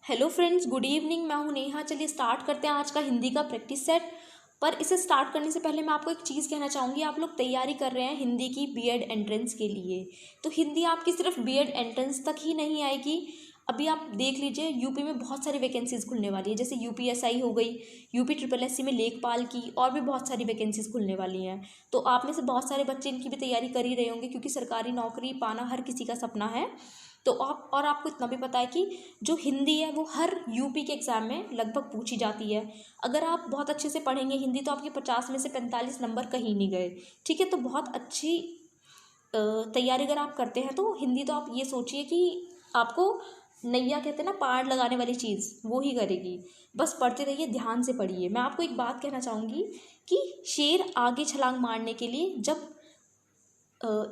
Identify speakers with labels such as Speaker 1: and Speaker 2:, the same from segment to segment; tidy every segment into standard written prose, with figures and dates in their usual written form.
Speaker 1: Hello friends, good evening. मैं हूं नेहा। चलिए स्टार्ट करते हैं आज का हिंदी का प्रैक्टिस सेट। पर इसे स्टार्ट करने से पहले मैं आपको एक चीज़ कहना चाहूँगी। आप लोग तैयारी कर रहे हैं हिंदी की बीएड एंट्रेंस के लिए, तो हिंदी आपकी सिर्फ बीएड एंट्रेंस तक ही नहीं आएगी। अभी आप देख लीजिए, यूपी में बहुत सारी वैकेंसीज खुलने वाली है, जैसे यूपीएसआई हो गई, यूपी ट्रिपल एससी में लेखपाल की, और भी बहुत सारी वैकेंसीज खुलने वाली हैं। तो आप में से बहुत सारे बच्चे इनकी भी तैयारी कर ही रहे होंगे, क्योंकि सरकारी नौकरी पाना हर किसी का सपना है। तो आपको इतना भी पता है कि जो हिंदी है वो हर यूपी के एग्ज़ाम में लगभग पूछी जाती है। अगर आप बहुत अच्छे से पढ़ेंगे हिंदी तो आपके 50 में से 45 नंबर कहीं नहीं गए। ठीक है, तो बहुत अच्छी तैयारी अगर आप करते हैं तो हिंदी तो आप ये सोचिए कि आपको नैया कहते हैं ना, पार लगाने वाली चीज़ वो ही करेगी। बस पढ़ते रहिए, ध्यान से पढ़िए। मैं आपको एक बात कहना चाहूँगी कि शेर आगे छलांग मारने के लिए जब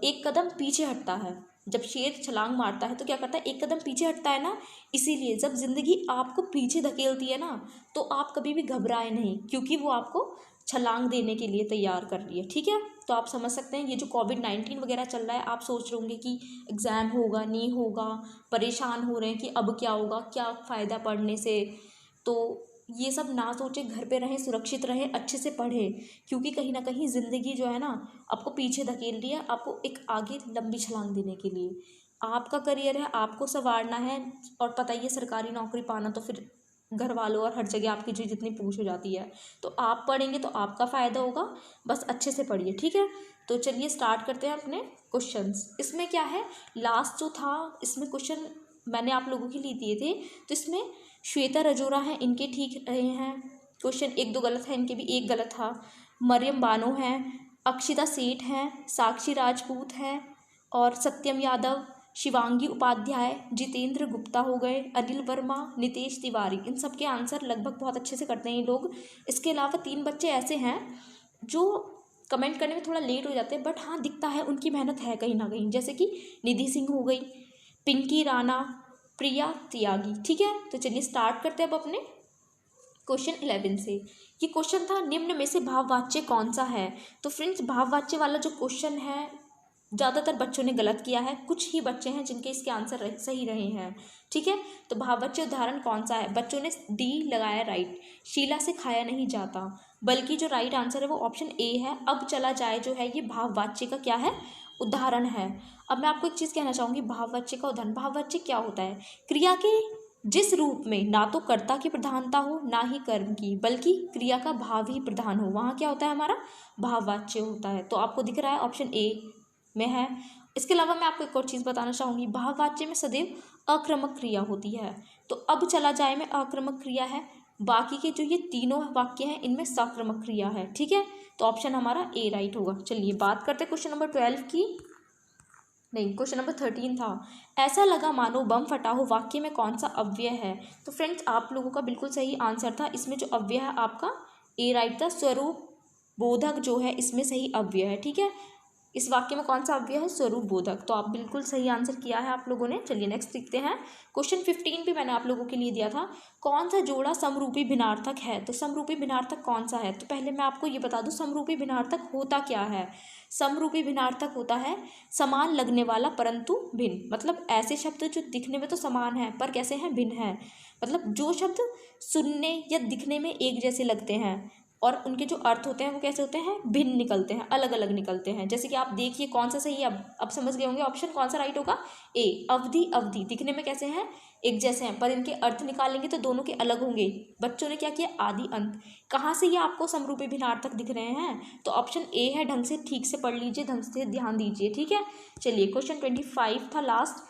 Speaker 1: एक कदम पीछे हटता है, जब शेर छलांग मारता है तो क्या करता है, एक कदम पीछे हटता है ना। इसीलिए जब जिंदगी आपको पीछे धकेलती है ना, तो आप कभी भी घबराए नहीं, क्योंकि वो आपको छलांग देने के लिए तैयार कर रही है। ठीक है, तो आप समझ सकते हैं ये जो कोविड-19 वगैरह चल रहा है, आप सोच रहे होंगे कि एग्ज़ाम होगा नहीं होगा, परेशान हो रहे हैं कि अब क्या होगा, क्या फ़ायदा पढ़ने से। तो ये सब ना सोचे, घर पे रहें, सुरक्षित रहें, अच्छे से पढ़ें, क्योंकि कहीं ना कहीं ज़िंदगी जो है ना आपको पीछे धकेल रही है, आपको एक आगे लंबी छलांग देने के लिए। आपका करियर है, आपको संवारना है। और पता ही है, सरकारी नौकरी पाना तो फिर घर वालों और हर जगह आपकी जो जितनी पूछ हो जाती है। तो आप पढ़ेंगे तो आपका फ़ायदा होगा। बस अच्छे से पढ़िए, ठीक है। तो चलिए स्टार्ट करते हैं अपने क्वेश्चंस। इसमें क्या है, लास्ट जो था इसमें क्वेश्चन मैंने आप लोगों के लिए दिए थे, तो इसमें श्वेता रजोरा हैं, इनके ठीक रहे हैं क्वेश्चन। एक दो गलत है, इनके भी एक गलत था। मरियम बानो हैं, अक्षिता सेठ हैं, साक्षी राजपूत हैं, और सत्यम यादव, शिवांगी उपाध्याय, जितेंद्र गुप्ता हो गए, अनिल वर्मा, नितेश तिवारी। इन सब के आंसर लगभग बहुत अच्छे से करते हैं ये लोग। इसके अलावा 3 बच्चे ऐसे हैं जो कमेंट करने में थोड़ा लेट हो जाते हैं, बट हाँ दिखता है उनकी मेहनत है कहीं ना कहीं, जैसे कि निधि सिंह हो गई, पिंकी राणा, प्रिया त्यागी। ठीक है, तो चलिए स्टार्ट करते हैं अब अपने क्वेश्चन 11 से। ये क्वेश्चन था, निम्न में से भाववाच्य कौन सा है। तो फ्रेंड्स, भाववाच्य वाला जो क्वेश्चन है ज़्यादातर बच्चों ने गलत किया है, कुछ ही बच्चे हैं जिनके इसके आंसर सही रहे हैं। ठीक है, तो भाववाच्य उदाहरण कौन सा है, बच्चों ने डी लगाया राइट। शीला से खाया नहीं जाता, बल्कि जो राइट आंसर है वो ऑप्शन ए है। अब चला जाए जो है, ये भाववाच्य का क्या है, उदाहरण है। अब मैं आपको एक चीज़ कहना चाहूँगी, भाववाच्य का उदाहरण, भाववाच्य क्या होता है, क्रिया के जिस रूप में ना तो कर्ता की प्रधानता हो ना ही कर्म की, बल्कि क्रिया का भाव ही प्रधान हो, वहाँ क्या होता है, हमारा भाववाच्य होता है। तो आपको दिख रहा है ऑप्शन ए में है। इसके अलावा मैं आपको एक और चीज़ बताना चाहूँगी, भाववाच्य में सदैव अक्रमक क्रिया होती है। तो अब चला जाए में अक्रमक क्रिया है, बाकी के जो ये तीनों वाक्य हैं इनमें सक्रमक क्रिया है। ठीक है, तो ऑप्शन हमारा ए राइट होगा। चलिए बात करते हैं क्वेश्चन नंबर 12 की, नहीं क्वेश्चन नंबर 13 था। ऐसा लगा मानो बम फटा हो, वाक्य में कौन सा अव्यय है। तो फ्रेंड्स, आप लोगों का बिल्कुल सही आंसर था। इसमें जो अव्यय है आपका ए राइट था, स्वरूप बोधक जो है इसमें सही अव्यय है। ठीक है, इस वाक्य में कौन सा अव्यय है, स्वरूप बोधक। तो आप बिल्कुल सही आंसर किया है आप लोगों ने। चलिए नेक्स्ट देखते हैं। क्वेश्चन 15 भी मैंने आप लोगों के लिए दिया था, कौन सा जोड़ा समरूपी भिन्नार्थक है। तो समरूपी भिन्नार्थक कौन सा है, तो पहले मैं आपको ये बता दूं समरूपी भिन्नार्थक होता क्या है। समरूपी भिन्नार्थक होता है समान लगने वाला परंतु भिन्न। मतलब ऐसे शब्द जो दिखने में तो समान है पर कैसे हैं, भिन्न है। मतलब जो शब्द सुनने या दिखने में एक जैसे लगते हैं और उनके जो अर्थ होते हैं वो कैसे होते हैं, भिन्न निकलते हैं, अलग अलग निकलते हैं। जैसे कि आप देखिए कौन सा सही है, अब समझ गए होंगे ऑप्शन कौन सा राइट होगा, ए। अवधि अवधि दिखने में कैसे हैं, एक जैसे हैं, पर इनके अर्थ निकालेंगे तो दोनों के अलग होंगे। बच्चों ने क्या किया, आदि अंत। कहाँ से ये आपको समरूपी भिन्नार्थक दिख रहे हैं, तो ऑप्शन ए है। ढंग से ठीक से पढ़ लीजिए, ढंग से ध्यान दीजिए। ठीक है, चलिए क्वेश्चन 25 था लास्ट,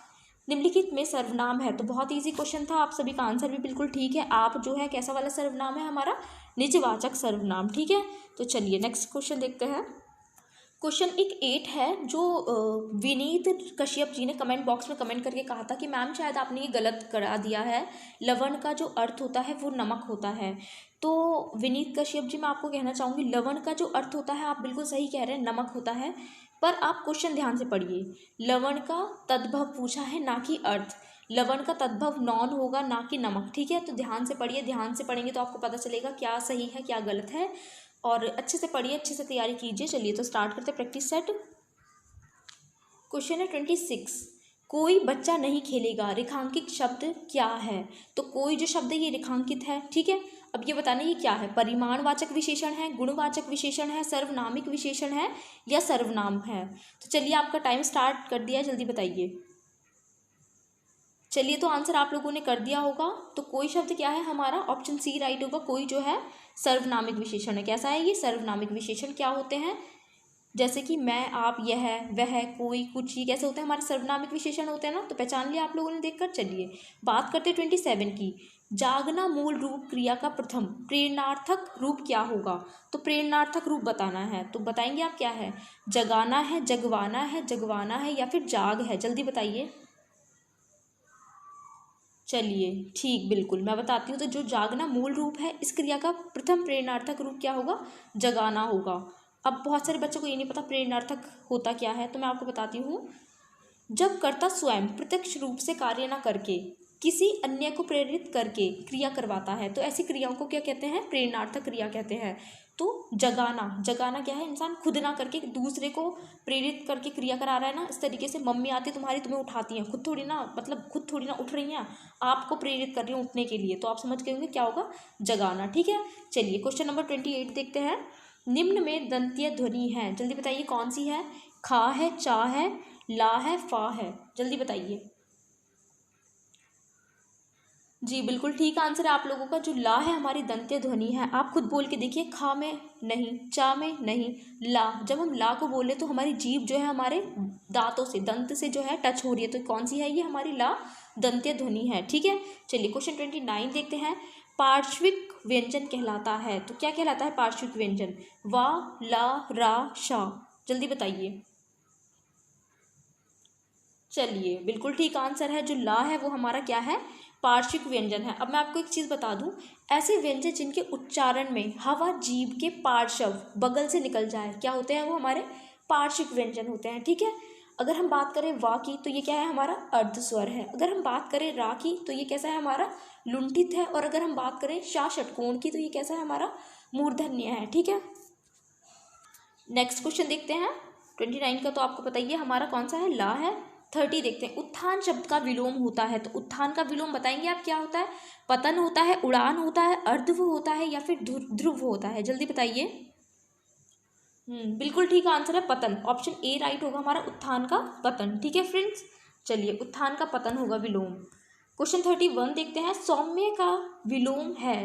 Speaker 1: निम्नलिखित में सर्वनाम है। तो बहुत इजी क्वेश्चन था, आप सभी का आंसर भी बिल्कुल ठीक है। आप जो है कैसा वाला सर्वनाम है, हमारा निजवाचक सर्वनाम। ठीक है, तो चलिए नेक्स्ट क्वेश्चन देखते हैं। क्वेश्चन एक 8 है, जो विनीत कश्यप जी ने कमेंट बॉक्स में कमेंट करके कहा था कि मैम शायद आपने ये गलत करा दिया है, लवण का जो अर्थ होता है वो नमक होता है। तो विनीत कश्यप जी, मैं आपको कहना चाहूँगी लवण का जो अर्थ होता है, आप बिल्कुल सही कह रहे हैं, नमक होता है। पर आप क्वेश्चन ध्यान से पढ़िए, लवण का तद्भव पूछा है ना कि अर्थ। लवण का तद्भव नॉन होगा ना कि नमक। ठीक है, तो ध्यान से पढ़िए, ध्यान से पढ़ेंगे तो आपको पता चलेगा क्या सही है क्या गलत है। और अच्छे से पढ़िए, अच्छे से तैयारी कीजिए। चलिए तो स्टार्ट करते हैं प्रैक्टिस सेट। क्वेश्चन है 26, कोई बच्चा नहीं खेलेगा, रेखांकित शब्द क्या है? तो कोई जो शब्द है ये रेखांकित है, ठीक है। अब ये बताना ये क्या है, परिमाणवाचक विशेषण है, गुणवाचक विशेषण है, सर्वनामिक विशेषण है या सर्वनाम है? तो चलिए आपका टाइम स्टार्ट कर दिया है, जल्दी बताइए। चलिए तो आंसर आप लोगों ने कर दिया होगा। तो कोई शब्द क्या है हमारा, ऑप्शन सी राइट होगा। कोई जो है सर्वनामिक विशेषण है। कैसा है ये सर्वनामिक विशेषण? क्या होते हैं, जैसे कि मैं, आप, यह, वह, कोई, कुछ, ये कैसे होते हैं हमारे सर्वनामिक विशेषण होते हैं ना। तो पहचान लिया आप लोगों ने देखकर। चलिए बात करते हैं 27 की। जागना मूल रूप क्रिया का प्रथम प्रेरणार्थक रूप क्या होगा? तो प्रेरणार्थक रूप बताना है, तो बताएंगे आप क्या है, जगाना है, जगवाना है, जगवाना है या फिर जाग है? जल्दी बताइए। चलिए ठीक, बिल्कुल मैं बताती हूँ। तो जो जागना मूल रूप है, इस क्रिया का प्रथम प्रेरणार्थक रूप क्या होगा, जगाना होगा। अब बहुत सारे बच्चों को ये नहीं पता प्रेरणार्थक होता क्या है, तो मैं आपको बताती हूँ। जब कर्ता स्वयं प्रत्यक्ष रूप से कार्य न करके किसी अन्य को प्रेरित करके क्रिया करवाता है, तो ऐसी क्रियाओं को क्या कहते हैं, प्रेरणार्थक क्रिया कहते हैं। तो जगाना, जगाना क्या है, इंसान खुद ना करके दूसरे को प्रेरित करके क्रिया करा रहा है ना। इस तरीके से मम्मी आती है तुम्हारी, तुम्हें उठाती हैं, खुद थोड़ी ना, मतलब खुद थोड़ी ना उठ रही हैं, आपको प्रेरित कर रही हैं उठने के लिए। तो आप समझ गए होंगे क्या होगा, जगाना, ठीक है। चलिए क्वेश्चन नंबर 28 देखते हैं। निम्न में दंतीय ध्वनि है, जल्दी बताइए कौन सी है? खा है, चा है, ला है, फा है? जल्दी बताइए। जी बिल्कुल ठीक आंसर है आप लोगों का। जो ला है हमारी दंत्य ध्वनि है। आप खुद बोल के देखिए, खा में नहीं, चा में नहीं, ला। जब हम ला को बोले तो हमारी जीभ जो है हमारे दांतों से, दंत से जो है टच हो रही है, तो कौन सी है ये, हमारी ला दंत्य ध्वनि है, ठीक है। चलिए क्वेश्चन 29 देखते हैं। पार्श्विक व्यंजन कहलाता है, तो क्या कहलाता है पार्श्विक व्यंजन? वा, ला, रा, शा? जल्दी बताइए। चलिए बिल्कुल ठीक आंसर है। जो ला है वो हमारा क्या है, पार्श्विक व्यंजन है। अब मैं आपको एक चीज़ बता दूं, ऐसे व्यंजन जिनके उच्चारण में हवा जीभ के पार्श्व, बगल से निकल जाए, क्या होते हैं वो, हमारे पार्श्विक व्यंजन होते हैं, ठीक है। अगर हम बात करें वा की, तो ये क्या है, हमारा अर्ध स्वर है। अगर हम बात करें रा की, तो ये कैसा है, हमारा लुंठित है। और अगर हम बात करें शा षटकोण की, तो ये कैसा है, हमारा मूर्धन्य है, ठीक है। नेक्स्ट क्वेश्चन देखते हैं। 29 का तो आपको पता ही है हमारा कौन सा है, ला है। 30 देखते हैं। उत्थान शब्द का विलोम होता है, तो उत्थान का विलोम बताएंगे आप क्या होता है? पतन होता है, उड़ान होता है, अर्ध्व होता है या फिर ध्रुव होता है? जल्दी बताइए। बिल्कुल ठीक आंसर है पतन। ऑप्शन ए राइट होगा हमारा, उत्थान का पतन, ठीक है फ्रेंड्स। चलिए उत्थान का पतन होगा विलोम। क्वेश्चन 31 देखते हैं। सौम्य का विलोम है,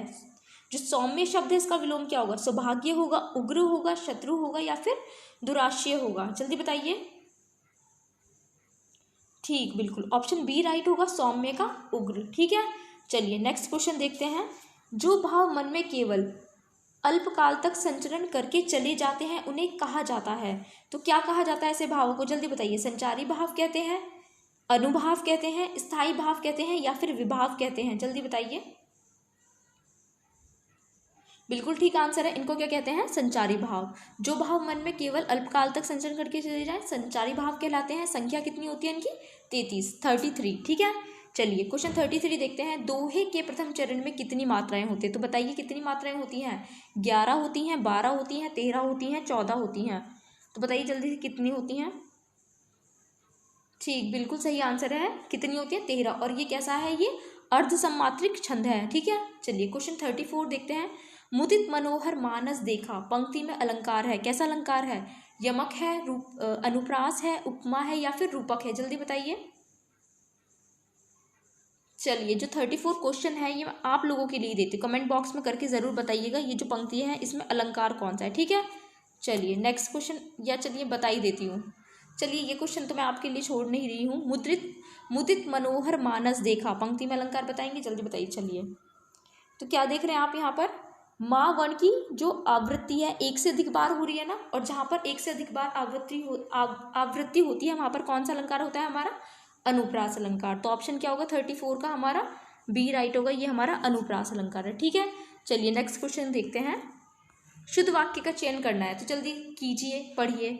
Speaker 1: जो सौम्य शब्द है इसका विलोम क्या होगा? सौभाग्य होगा, उग्र होगा, शत्रु होगा या फिर दुराशय होगा? जल्दी बताइए। ठीक, बिल्कुल ऑप्शन बी राइट होगा, सौम्य का उग्र, ठीक है। चलिए नेक्स्ट क्वेश्चन देखते हैं। जो भाव मन में केवल अल्पकाल तक संचरण करके चले जाते हैं उन्हें कहा जाता है, तो क्या कहा जाता है ऐसे भावों को? जल्दी बताइए। संचारी भाव कहते हैं, अनुभाव कहते हैं, स्थायी भाव कहते हैं या फिर विभाव कहते हैं? जल्दी बताइए। बिल्कुल ठीक आंसर है, इनको क्या कहते हैं, संचारी भाव। जो भाव मन में केवल अल्पकाल तक संचरण करके चले जाएं संचारी भाव कहलाते हैं। संख्या कितनी होती है इनकी? 33, ठीक है। चलिए क्वेश्चन 33 देखते हैं। दोहे के प्रथम चरण में कितनी मात्राएं होती है, तो बताइए कितनी मात्राएं होती हैं? 11 होती हैं, 12 होती हैं, 13 होती हैं, 14 होती हैं? तो बताइए जल्दी से कितनी होती हैं? ठीक, बिल्कुल सही आंसर है, कितनी होती है? 13। और ये कैसा है, ये अर्ध सम्मात्रिक छंद है, ठीक है। चलिए क्वेश्चन 34 देखते हैं। मुदित मनोहर मानस देखा, पंक्ति में अलंकार है, कैसा अलंकार है? यमक है, अनुप्रास है, उपमा है या फिर रूपक है? जल्दी बताइए। चलिए जो 34 क्वेश्चन है ये आप लोगों के लिए देती हूँ, कमेंट बॉक्स में करके ज़रूर बताइएगा ये जो पंक्ति है इसमें अलंकार कौन सा है, ठीक है। चलिए नेक्स्ट क्वेश्चन, या चलिए बता ही देती हूँ। चलिए ये क्वेश्चन तो मैं आपके लिए छोड़ नहीं रही हूँ। मुदित मनोहर मानस देखा, पंक्ति में अलंकार बताएंगे, जल्दी बताइए। चलिए तो क्या देख रहे हैं आप यहाँ पर, माँ वर्ण की जो आवृत्ति है एक से अधिक बार हो रही है ना, और जहाँ पर एक से अधिक बार आवृत्ति होती है वहाँ पर कौन सा अलंकार होता है हमारा? अनुप्रास अलंकार। तो ऑप्शन क्या होगा 34 का हमारा? बी राइट होगा, ये हमारा अनुप्रास अलंकार है, ठीक है। चलिए नेक्स्ट क्वेश्चन देखते हैं। शुद्ध वाक्य का चयन करना है, तो जल्दी कीजिए, पढ़िए।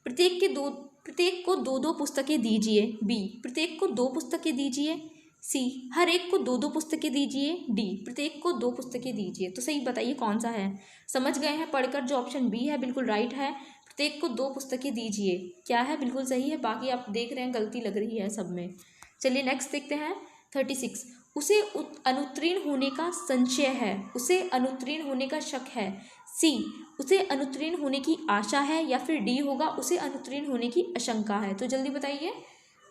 Speaker 1: प्रत्येक को दो दो पुस्तकें दीजिए। बी, प्रत्येक को 2 पुस्तकें दीजिए। सी, हर एक को 2 2 पुस्तकें दीजिए। डी, प्रत्येक को 2 पुस्तकें दीजिए। तो सही बताइए कौन सा है? समझ गए हैं पढ़कर? जो ऑप्शन बी है बिल्कुल राइट है, प्रत्येक को 2 पुस्तकें दीजिए। क्या है? बिल्कुल सही है। बाकी आप देख रहे हैं गलती लग रही है सब में। चलिए नेक्स्ट देखते हैं 36। उसे अनुत्तीर्ण होने का संशय है, उसे अनुत्तीर्ण होने का शक है। सी, उसे अनुत्तीर्ण होने की आशा है, या फिर डी होगा उसे अनुत्तीर्ण होने की आशंका है। तो जल्दी बताइए।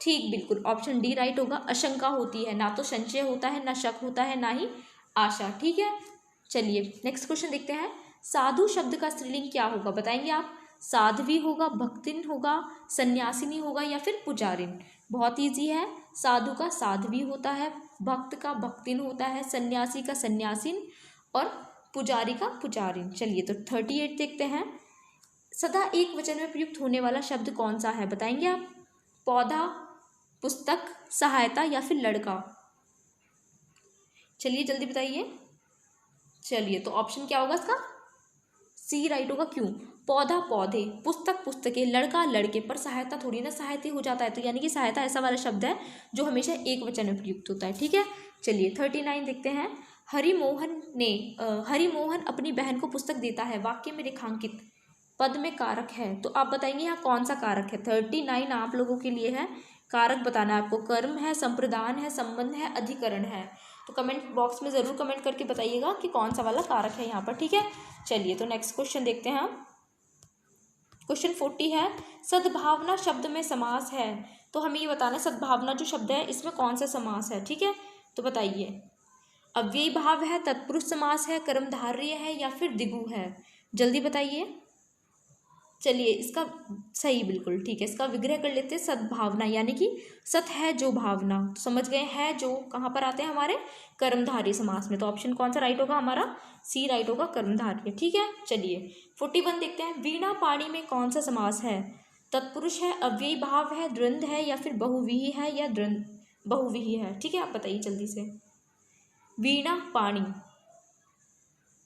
Speaker 1: ठीक, बिल्कुल ऑप्शन डी राइट होगा। आशंका होती है, ना तो संशय होता है, ना शक होता है, ना ही आशा। ठीक है, चलिए नेक्स्ट क्वेश्चन देखते हैं। साधु शब्द का स्त्रीलिंग क्या होगा? बताएंगे आप। साध्वी होगा, भक्तिन होगा, सन्यासिनी होगा, या फिर पुजारिन। बहुत ईजी है। साधु का साध्वी होता है, भक्त का भक्तिन होता है, सन्यासी का सन्यासिन और पुजारी का पुजारिन। चलिए तो 38 देखते हैं। सदा एक वचन में प्रयुक्त होने वाला शब्द कौन सा है? बताएंगे आप। पौधा, पुस्तक, सहायता, या फिर लड़का। चलिए जल्दी बताइए। चलिए तो ऑप्शन क्या होगा इसका? सी राइट होगा। क्यों? पौधा पौधे, पुस्तक पुस्तकें, लड़का लड़के, पर सहायता थोड़ी ना सहायता हो जाता है। तो यानी कि सहायता ऐसा वाला शब्द है जो हमेशा एक वचन में प्रयुक्त होता है। ठीक है, चलिए 39 देखते हैं। हरिमोहन अपनी बहन को पुस्तक देता है, वाक्य में रेखांकित पद में कारक है। तो आप बताएंगे यहाँ कौन सा कारक है? 39 आप लोगों के लिए है। कारक बताना है आपको। कर्म है, संप्रदान है, संबंध है, अधिकरण है। तो कमेंट बॉक्स में ज़रूर कमेंट करके बताइएगा कि कौन सा वाला कारक है यहाँ पर। ठीक है, चलिए तो नेक्स्ट क्वेश्चन देखते हैं हम। क्वेश्चन 40 है। सद्भावना शब्द में समास है, तो हमें ये बताना है सद्भावना जो शब्द है इसमें कौन सा समास है। ठीक है, तो बताइए। अव्ययी भाव है, तत्पुरुष समास है, कर्मधारय है, या फिर द्विगु है। जल्दी बताइए। चलिए इसका सही, बिल्कुल ठीक है। इसका विग्रह कर लेते हैं। सद्भावना यानी कि सत है जो भावना, तो समझ गए हैं जो कहाँ पर आते हैं हमारे कर्मधारय समास में। तो ऑप्शन कौन सा राइट होगा हमारा? सी राइट होगा, कर्मधारय। ठीक है, चलिए 41 देखते हैं। वीणा पाणी में कौन सा समास है? तत्पुरुष है, अव्ययी भाव है, द्वंद्व है, या फिर बहुव्रीहि है, या बहुव्रीहि है। ठीक है, आप बताइए जल्दी से। वीणा पाणी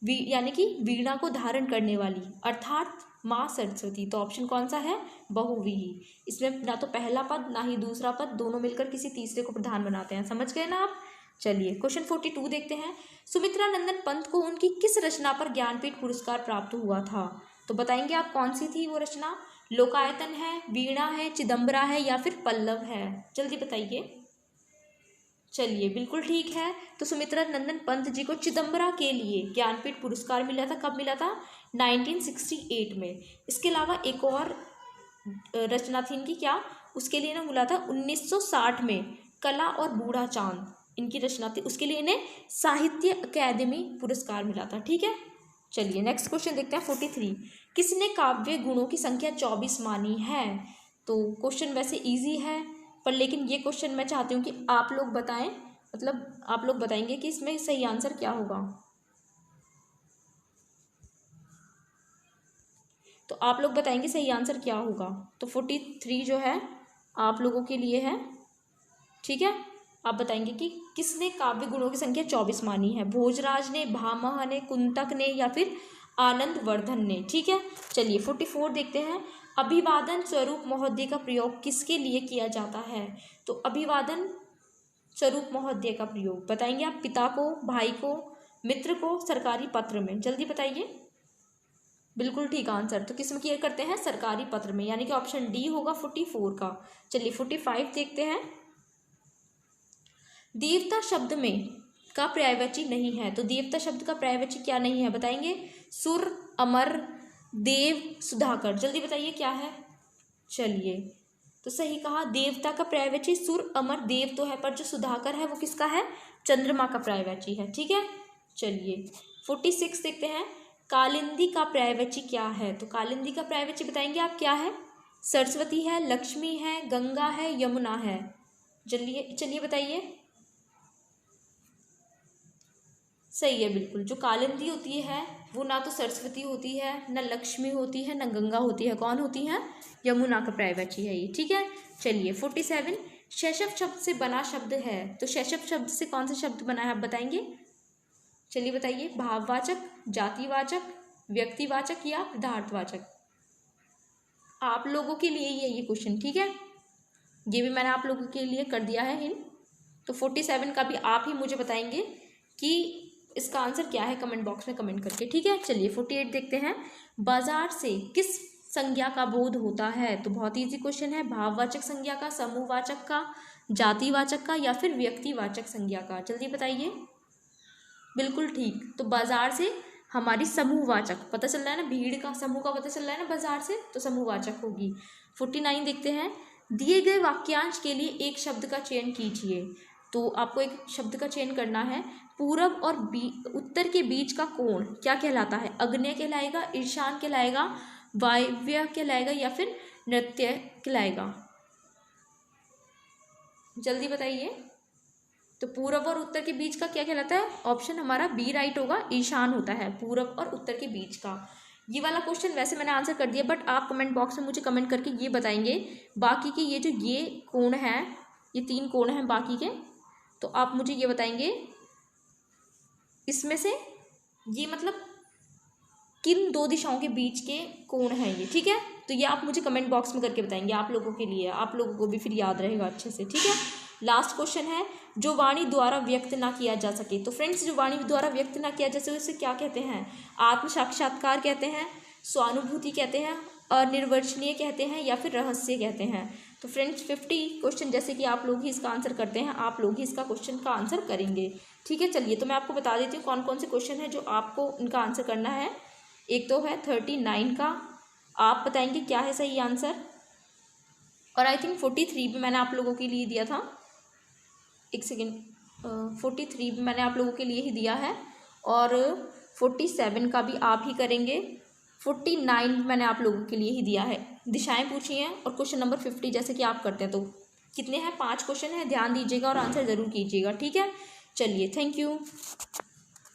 Speaker 1: यानी कि वीणा को धारण करने वाली, अर्थात माँ सरस्वती। तो ऑप्शन कौन सा है? बहुव्रीहि। इसमें ना तो पहला पद ना ही दूसरा पद, दोनों मिलकर किसी तीसरे को प्रधान बनाते हैं। समझ गए ना आप? चलिए क्वेश्चन 42 देखते हैं। सुमित्रा नंदन पंत को उनकी किस रचना पर ज्ञानपीठ पुरस्कार प्राप्त हुआ था? तो बताएंगे आप कौन सी थी वो रचना? लोकायतन है, वीणा है, चिदम्बरा है, या फिर पल्लव है। जल्दी बताइए। चलिए बिल्कुल ठीक है। तो सुमित्रा नंदन पंत जी को चिदम्बरा के लिए ज्ञानपीठ पुरस्कार मिला था। कब मिला था? 1968 में। इसके अलावा एक और रचना थी इनकी, क्या उसके लिए ना मिला था 1960 में, कला और बूढ़ा चांद इनकी रचना थी, उसके लिए इन्हें साहित्य अकादमी पुरस्कार मिला था। ठीक है, चलिए नेक्स्ट क्वेश्चन देखते हैं 43। किसने काव्य गुणों की संख्या 24 मानी है? तो क्वेश्चन वैसे इजी है, पर लेकिन ये क्वेश्चन मैं चाहती हूँ कि आप लोग बताएं, मतलब आप लोग बताएंगे कि इसमें सही आंसर क्या होगा। तो आप लोग बताएंगे सही आंसर क्या होगा। तो 43 जो है आप लोगों के लिए है। ठीक है, आप बताएंगे कि किसने काव्य गुणों की संख्या 24 मानी है? भोजराज ने, भामह ने, कुंतक ने, या फिर आनंद वर्धन ने। ठीक है, चलिए 44 देखते हैं। अभिवादन स्वरूप महोदय का प्रयोग किसके लिए किया जाता है? तो अभिवादन स्वरूप महोदय का प्रयोग बताएंगे आप। पिता को, भाई को, मित्र को, सरकारी पत्र में। जल्दी बताइए। बिल्कुल ठीक आंसर। तो किस में किया करते हैं? सरकारी पत्र में, यानी कि ऑप्शन डी होगा 44 का। चलिए 45 देखते हैं। देवता शब्द में का पर्यायवाची नहीं है, तो देवता शब्द का पर्यायवाची क्या नहीं है? बताएंगे। सुर, अमर, देव, सुधाकर। जल्दी बताइए क्या है। चलिए तो सही कहा, देवता का पर्यायवाची सुर, अमर, देव तो है, पर जो सुधाकर है वो किसका है? चंद्रमा का पर्यायवाची है। ठीक है, चलिए 46 देखते हैं। कालिंदी का पर्यायवाची क्या है? तो कालिंदी का पर्यायवाची बताएंगे आप क्या है? सरस्वती है, लक्ष्मी है, गंगा है, यमुना है। चलिए बताइए। सही है, बिल्कुल। जो कालिंदी होती है वो ना तो सरस्वती होती है, ना लक्ष्मी होती है, ना गंगा होती है। कौन होती है? यमुना का पर्यायवाची है ये। ठीक है, चलिए 47। शैशव शब्द से बना शब्द है, तो शैशव शब्द से कौन सा शब्द बना है आप बताएंगे। चलिए बताइए। भाववाचक, जातिवाचक, व्यक्तिवाचक, या पदार्थवाचक। आप लोगों के लिए ये क्वेश्चन। ठीक है, ये भी मैंने आप लोगों के लिए कर दिया है हिंट। तो 47 का भी आप ही मुझे बताएंगे कि इसका आंसर क्या है, कमेंट बॉक्स में कमेंट करके। ठीक है, चलिए 48 देखते हैं। बाजार से किस संज्ञा का बोध होता है? तो बहुत ईजी क्वेश्चन है, भाववाचक संज्ञा का, समूहवाचक का, जातिवाचक का या फिर व्यक्तिवाचक संज्ञा का? जल्दी बताइए। बिल्कुल ठीक, तो बाजार से हमारी समूहवाचक पता चल रहा है ना, भीड़ का समूह का पता चल रहा है ना बाजार से, तो समूहवाचक होगी। 49 देखते हैं, दिए गए वाक्यांश के लिए एक शब्द का चयन कीजिए। तो आपको एक शब्द का चयन करना है। पूरब और उत्तर के बीच का कोण क्या कहलाता है? आग्नेय कहलाएगा, ईशान कहलाएगा, वायव्य कहलाएगा या फिर नृत्य कहलाएगा? जल्दी बताइए। तो पूरब और उत्तर के बीच का क्या कहलाता है? ऑप्शन हमारा बी राइट होगा, ईशान होता है पूरब और उत्तर के बीच का। ये वाला क्वेश्चन वैसे मैंने आंसर कर दिया, बट आप कमेंट बॉक्स में मुझे कमेंट करके ये बताएंगे बाकी के ये जो ये कोण है, ये 3 कोण हैं बाकी के, तो आप मुझे ये बताएंगे इसमें से ये मतलब किन 2 दिशाओं के बीच के कोण हैं ये, ठीक है? तो ये आप मुझे कमेंट बॉक्स में करके बताएंगे, आप लोगों के लिए, आप लोगों को भी फिर याद रहेगा अच्छे से, ठीक है? लास्ट क्वेश्चन है, जो वाणी द्वारा व्यक्त ना किया जा सके। तो फ्रेंड्स, जो वाणी द्वारा व्यक्त ना किया जा सके उसे क्या कहते हैं? आत्म साक्षात्कार कहते हैं, स्वानुभूति कहते हैं, अनिर्वचनीय कहते हैं या फिर रहस्य कहते हैं? तो फ्रेंड्स 50 क्वेश्चन जैसे कि आप लोग ही इसका आंसर करते हैं, आप लोग ही इसका क्वेश्चन का आंसर करेंगे, ठीक है? चलिए, तो मैं आपको बता देती हूँ कौन कौन से क्वेश्चन है जो आपको इनका आंसर करना है। एक तो है 39 का, आप बताएंगे क्या है सही आंसर, और आई थिंक 43 भी मैंने आप लोगों के लिए दिया था, एक सेकेंड, 43 भी मैंने आप लोगों के लिए ही दिया है, और 47 का भी आप ही करेंगे, 49 मैंने आप लोगों के लिए ही दिया है। दिशाएं पूछी हैं, और क्वेश्चन नंबर 50 जैसे कि आप करते हैं। तो कितने हैं? 5 क्वेश्चन हैं, ध्यान दीजिएगा और आंसर ज़रूर कीजिएगा, ठीक है? चलिए, थैंक यू।